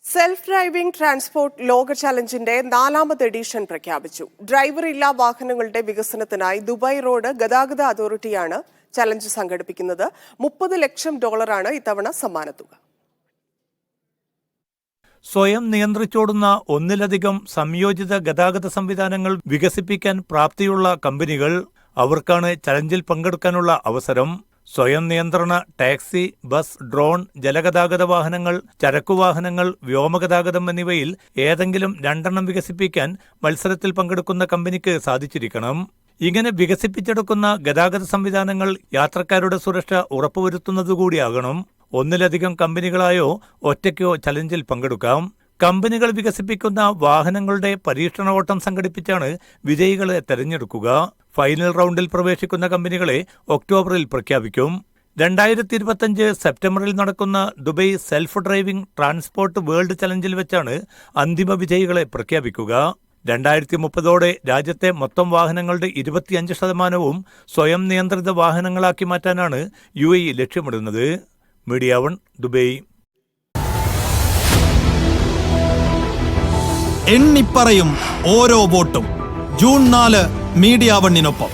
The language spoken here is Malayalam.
സെൽഫ് ഡ്രൈവിംഗ് ട്രാൻസ്പോർട്ട് ലോക ചലഞ്ചിന്റെ 4ാമത് എഡിഷൻ പ്രഖ്യാപിച്ചു. ഡ്രൈവർ ഇല്ലാ വാഹനങ്ങളുടെ വികസനത്തിനായി ദുബായ് റോഡ് ഗതാഗത അതോറിറ്റിയാണ് ചലഞ്ച് സംഘടിപ്പിക്കുന്നത്. $30 ലക്ഷം ഇത്തവണ സമ്മാനത്തുക. സ്വയം നിയന്ത്രിച്ചോടുന്ന ഒന്നിലധികം സംയോജിത ഗതാഗത സംവിധാനങ്ങൾ വികസിപ്പിക്കാൻ പ്രാപ്തിയുള്ള കമ്പനികൾ, അവർക്കാണ് ചലഞ്ചിൽ പങ്കെടുക്കാനുള്ള അവസരം. സ്വയം നിയന്ത്രണ ടാക്സി, ബസ്, ഡ്രോൺ, ജലഗതാഗത വാഹനങ്ങൾ, ചരക്കുവാഹനങ്ങൾ, വ്യോമഗതാഗതം എന്നിവയിൽ ഏതെങ്കിലും 2 വികസിപ്പിക്കാൻ മത്സരത്തിൽ പങ്കെടുക്കുന്ന കമ്പനിക്ക് സാധിച്ചിരിക്കണം. ഇങ്ങനെ വികസിപ്പിച്ചെടുക്കുന്ന ഗതാഗത സംവിധാനങ്ങൾ യാത്രക്കാരുടെ സുരക്ഷ ഉറപ്പുവരുത്തുന്നതുകൂടിയാകണം. ഒന്നിലധികം കമ്പനികളായോ ഒറ്റയ്ക്കോ ചലഞ്ചിൽ പങ്കെടുക്കാം. കമ്പനികൾ വികസിപ്പിക്കുന്ന വാഹനങ്ങളുടെ പരീക്ഷണ ഓട്ടം സംഘടിപ്പിച്ചാണ് വിജയികളെ തെരഞ്ഞെടുക്കുക. ഫൈനൽ റൗണ്ടിൽ പ്രവേശിക്കുന്ന കമ്പനികളെ ഒക്ടോബറിൽ പ്രഖ്യാപിക്കും. 2025 സെപ്റ്റംബറിൽ നടക്കുന്ന Dubai self driving transport world ചലഞ്ചിൽ വെച്ചാണ് അന്തിമ വിജയികളെ പ്രഖ്യാപിക്കുക. 2030 രാജ്യത്തെ മൊത്തം വാഹനങ്ങളുടെ 25% സ്വയം നിയന്ത്രിത വാഹനങ്ങളാക്കി മാറ്റാനാണ് UAE ലക്ഷ്യമിടുന്നത്. Media 1 Dubai. എണ്ണിപ്പറയും ഓരോ വോട്ടും. June 4 media 1-നൊപ്പം.